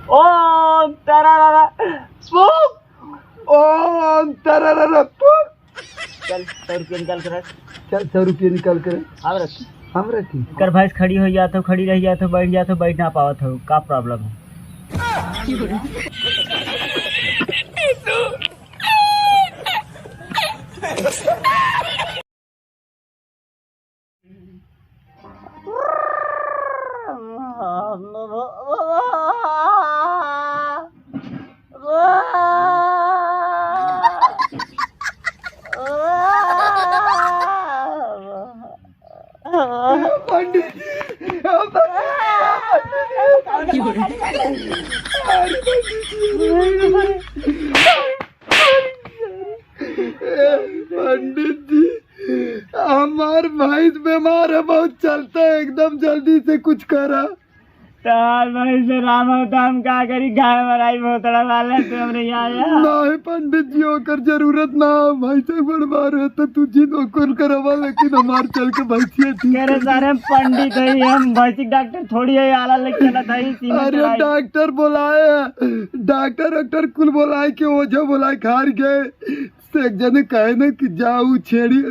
ओम तरररा पुक, ओम तरररा पुक। चल 100 रुपया निकाल कर रख। चल 100 रुपया निकाल कर हम रख। हम रखी। कर भैंस खड़ी हो जात हो, खड़ी रह जात हो, बैठ जात हो, बैठ ना पावत हो, का प्रॉब्लम है? पंडित जी, पंडित जी हमार भैंस बीमार है, बहुत चलता है, एकदम जल्दी से कुछ करा। तार भाई से राम होता हम का करी, गाय मराई भोतड़ा वाले से हमने यहाँ आया। नहीं पंडित जी होकर जरूरत ना हो, भाई से बड़बार है तो तुझे नौकर करवा, लेकिन हमार चल के भैंसिया ठीक मेरे सारे पंडित है, हम भैंसिक डॉक्टर थोड़ी है, आला लेके चला था ही। अरे डॉक्टर बुलाए, डॉक्टर कुल बुलाए के ओझा बुलाए खार गए। एक जने कहे ना कि जाऊ छेड़ी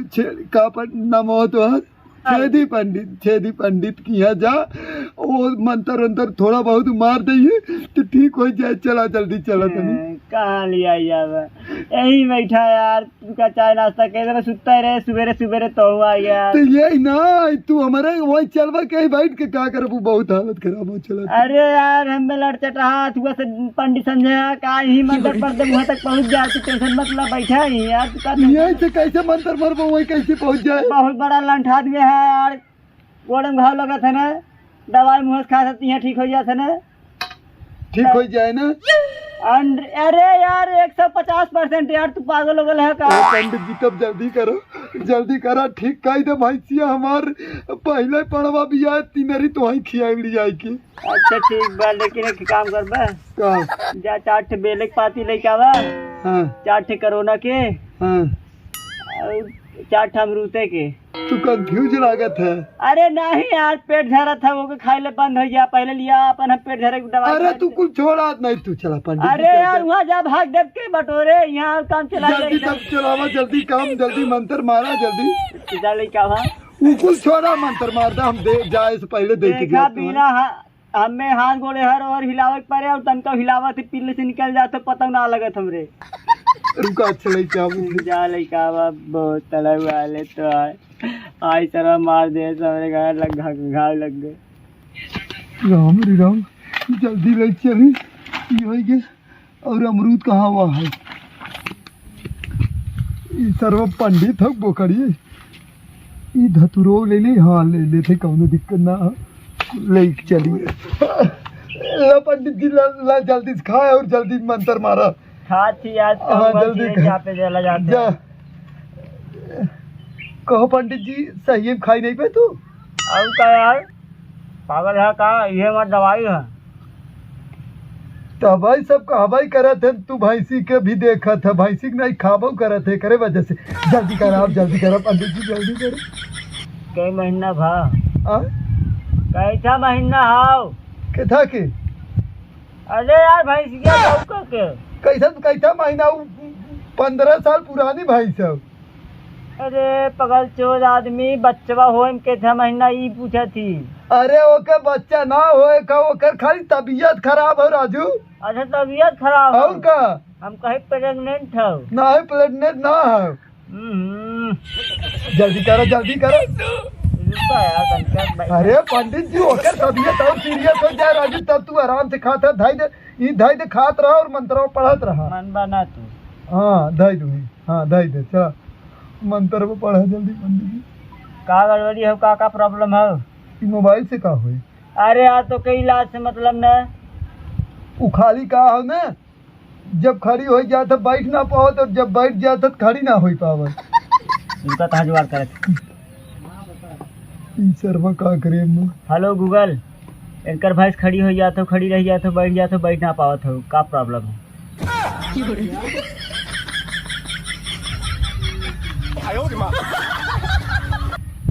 का नाम हो तो छेदी पंडित की यहाँ जा, वो मंत्र अंतर थोड़ा बहुत मार दिए तो ठीक हो जाए। चला जल्दी चला तनी। कहाँ लिया यार, यही बैठा यार, तुका चाय नाश्ता कह दे, सुता रहे सुबेरे तो आ गया। तो यही ना तू हमारे वही चलवा के बैठ के क्या कर, बहुत हालत खराब हो चला। अरे यार हमें लड़ चटा हुआ से पंडित समझे का ही मंदिर पर दे वहाँ तक पहुँच जाए, तो टेंशन मतलब बैठा ही यार। यही से कैसे मंत्र मरबो वही कैसे पहुँच जाए। बहुत बड़ा लंठा आदमी है यार, गोड़म घाव लगा था ना, दवाई मुँह खा सकती है, ठीक हो जाता ना, ठीक हो जाए ना। अरे यार 150% यार, तू पागल हो गया है का? पंडित जी तब जल्दी करा, ठीक कही दे भैंसिया हमार पहले पड़वा भी आए, तीनरी तो वही खियाई जाए की। अच्छा ठीक बा, लेकिन एक काम कर बा, जा 4 ठे बेले के पाती लेके आवा। हाँ। 4 ठे कोरोना के। हाँ। 4 ठे अमरूते के। तू कंफ्यूज लागत है। अरे नहीं यार, पेट झरा था, वो खाई ले बंद हो गया, पहले लिया अपन हम पेट झरे की दवाई। अरे तू कुछ छोड़ा नहीं, तू चला पंडित। अरे यार वहाँ जा, भाग देव के बटोरे, यहाँ काम चला। जल्दी तब चलावा, जल्दी काम, जल्दी मंत्र मारा, जल्दी लेके वहाँ कुल छोड़ा, मंत्र मार दा, हम जाए से पहले देखा बिना हमें हाथ गोड़े हर और हिलावत पड़े, और तनका हिलावत पिल्ले से निकल जाते पता ना लगत हमरे। रुका चले क्या जा लइका बहुत तला वाले तो आई तरह मार दे, सबरे घाव लग गए। राम रे राम, जल्दी ले चली ये के। और अमरूद कहाँ हुआ है? ये सर्व पंडित है बोकड़ी, ये धतुरो ले ले। हाँ ले लेते, कौनो दिक्कत ना ले चलिए। पंडित जी ला जल्दी से खाए और जल्दी मंत्र मारा। खाती आज जल्दी पे चला जाते जा। कहो पंडित जी सही है, खाई नहीं पे तू? अब का यार पागल है का, ये मत दवाई है। तो भाई सब हवाई करत है, तू भैंसी के भी देखा था, भैंसी के नहीं खाबो करत है, करे वजह से। जल्दी करा, आप जल्दी करा पंडित जी, जल्दी करो। कई महीना भा कैसा महीना हाउ के के? अरे यार भैंसिया के कैसा महीना? 15 साल पुरानी भैंस है। अरे पगल चोर आदमी, बच्चा हो के महीना ई पूछा थी। अरे ओके बच्चा ना होए का, ओकर खाली तबीयत खराब हो राजू। अच्छा तबीयत खराब और का? हम कहीं प्रेग्नेंट हो ना है, प्रेग्नेंट ना है। जल्दी करो, जल्दी करो। अरे पंडित जी ओकर तबीयत और सीरियस हो जाए राजू, तब तू आराम से खाता, धाई दे खात रहा और मंत्र पढ़त रहा। मन बना तू। हाँ धाई दू, हाँ धाई दे, चला मंत्र वो पढ़ा जल्दी। पंडित जी का गड़बड़ी हो, का प्रॉब्लम हो? मोबाइल से का हुई? अरे यार तो कई इलाज से मतलब न, वो खाली का हो ना, जब खड़ी हो जाता बैठ ना पावत, और जब बैठ जाता खड़ी ना हो पावत। उनका कहाँ जुगाड़ करे? सर्व का करे? हेलो गूगल, इनकर भैंस खड़ी हो जाते हो, खड़ी रह जाते हो, बैठ ना पावत हो, का प्रॉब्लम है?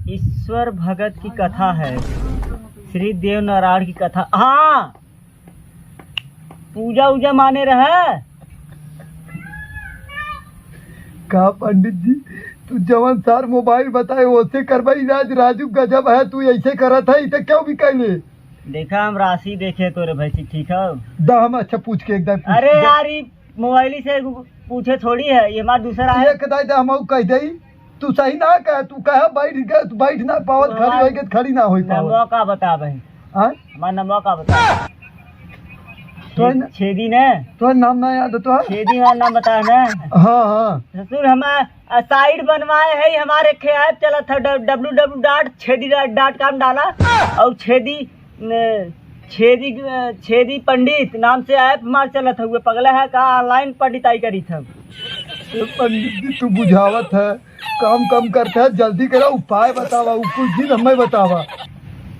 ईश्वर भगत की कथा है, श्री देव नारायण की कथा। हाँ पूजा उजा माने रहा। का पंडित जी तू जवन सार मोबाइल बताए ओसे करवाई इलाज। राजू गजब है, तू ऐसे करत है इते क्यों भी कहले। देखा हम राशि देखे तोरे भैंसी ठीक है। दाम अच्छा पूछ के एकदम पूछ। अरे यार ये मोबाइल से पूछे थोड़ी है, ये हमारा दूसरा है। एक दाई हम कह दई तू सही ना कह, तू कह बैठ गए तू बैठ ना पावत, खड़ी होई के खड़ी ना होई पावत। नंबर का बता भाई, हां हमारा नंबर का बता। तो छेदी ने तो नाम ना याद तो है। छेदी वाला नाम बता ना। हाँ हाँ ससुर हम साइट बनवाए है हमारे ऐप चला था www.chedi.com डाला और छेदी पंडित नाम से ऐप हमारे चला था। हुए पगला है का ऑनलाइन पंडिताई करी था। ये पंडित जी तू बुझावत है, काम कम करते है, जल्दी करा उपाय बतावा, कुछ दिन हमें बतावा।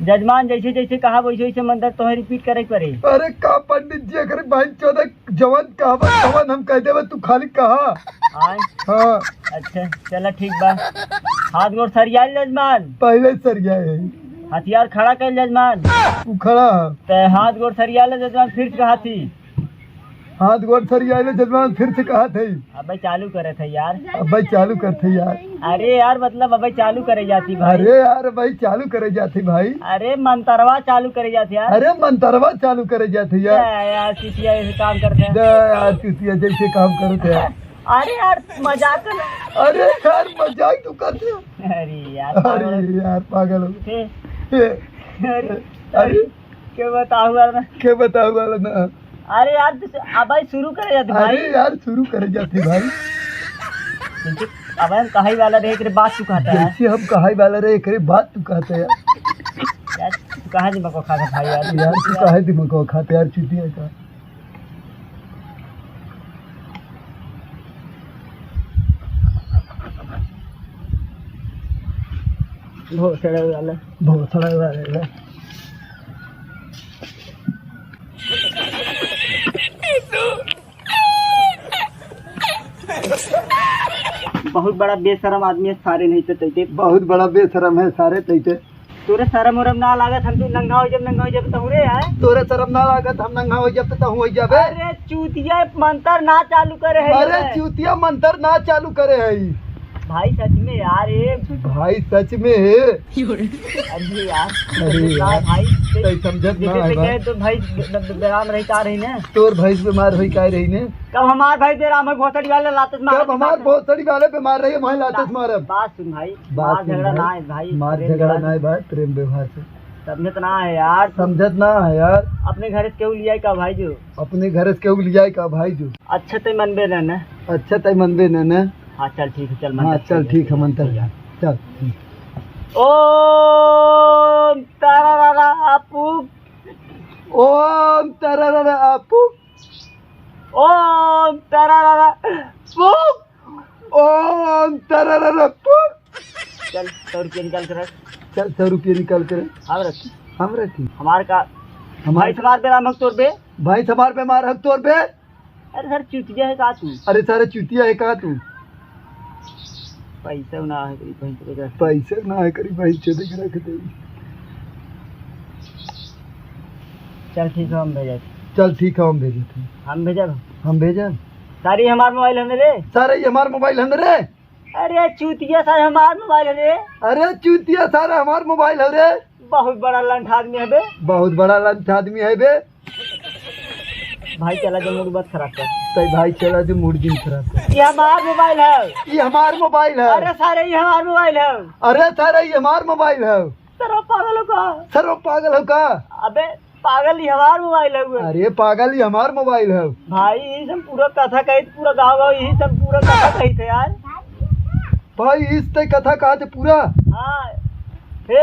जजमान जैसे जैसे कहा वैसे वैसे मंदिर तो रिपीट करे पड़े। अरे का पंडित जी अगर भाई 14 जवान कहावत जवान हम कह देवे तू खाली कहा। हाँ अच्छा चला ठीक बा। हाथ गोड़ सरिया जजमान, पहले सरिया है हथियार खड़ा कर जजमान। तू खड़ा है। तो हाथ गोड़ सरिया जजमान फिर से कहा थी। हाथ गोड़ सरिया जजमान फिर से कहा थे। अब चालू करे थे यार। अब भाई चालू करते यार। अरे यार मतलब अब चालू करे जाती भाई। अरे यार भाई चालू करे जाते भाई। अरे मंतरवा चालू करे जाती यार। अरे मंतरवा चालू करे जाते यार। यार चुतिया ऐसे काम करते हैं यार, चुतिया जैसे काम करते हैं। अरे यार मजाक कर। अरे यार मजाक तू करते हो। अरे यार पागल हो। अरे क्या बताऊंगा ना, क्या बताऊंगा ना। अरे यार अब भाई शुरू करे जाती भाई। अरे यार शुरू करे जाते भाई। अब हम कहाई वाला रहे करे बात तू कहता है। जैसे हम कहाई वाला रहे करे बात तू कहते यार। यार तू कहाँ दिमाग को खाता भाई यार। यार तू कहाई दिमाग को खाते यार, चुतिया का। भोसड़ा वाला बहुत बड़ा बेशरम आदमी है, सारे नहीं तो तैते। बहुत बड़ा बेशरम है सारे तैते। तोरे शरम उरम ना लागत हम तू नंगा हो जब तोरे है। तोरे शरम ना लागत हम नंगा हो जब तो हो जाबे। अरे चूतिया मंत्र ना चालू करे है। अरे चूतिया मंत्र ना चालू करे है भाई सच में यार। ये भाई सच में है। अरे यार भाई सही समझत ना है भाई। तो भाई बेराम रही का रही ने। तोर भाई बीमार होई का रही ने। कब हमार भाई बेराम है भोसड़ी वाले लातस मार। कब हमार भोसड़ी वाले बीमार रही हमारे लातस मारब। बात सुन भाई, बात मार झगड़ा ना है भाई। मार झगड़ा ना है भाई, प्रेम व्यवहार से। समझत ना है यार। समझत ना है यार। अपने घर से क्यों लिया का भाई जो। अपने घर से क्यों लिया का भाई जो। अच्छा तो मनबे ना। अच्छा तय मनबे ना। हाँ चल ठीक है चल। हाँ चल ठीक है मंत्र चल। ओम तारारा अपू। ओम तारारा अपू। ओम तारारा अपू। ओम तारारा अपू। चल 100 रुपया निकाल कर रख। चल 100 रुपया निकाल कर हम रखी हमार का। भाई समार पे रामक तोर पे। भाई समार पे मार हक तोर पे। अरे सर चुतिया है का तू। अरे सारे चुतिया है का तू। पैसा ना है करी पैसा ना है करी भाई चोदे के रख दे। चल ठीक है हम भेजा। चल ठीक है हम भेजते हैं। हम भेजा सारी हमार मोबाइल है रे। सारे ये हमार मोबाइल है रे। अरे चूतिया सारे हमार मोबाइल है रे। अरे चूतिया सारा हमार मोबाइल है रे। बहुत बड़ा लंठ आदमी है बे। बहुत बड़ा लंठ आदमी है बे। भाई चला जो मूड मत खराब कर। तय भाई चला जो मूड दिन खराब कर। ये हमार मोबाइल है। ये हमार मोबाइल है। अरे सारे ये हमार मोबाइल है। अरे सारे ये हमार मोबाइल है। सर पागल हो का। सर पागल हो का। अबे पागल ही हमार मोबाइल है। अरे पागल ही हमार मोबाइल है। भाई ये सब पूरा कथा कही पूरा गाँव यही सब पूरा कथा कही थे यार। भाई इस तय कथा कहा थे पूरा। हाँ अरे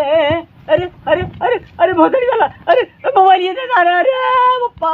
अरे अरे अरे अरे भोसड़ी वाला। अरे मोबाइल ये दे। अरे पप्पा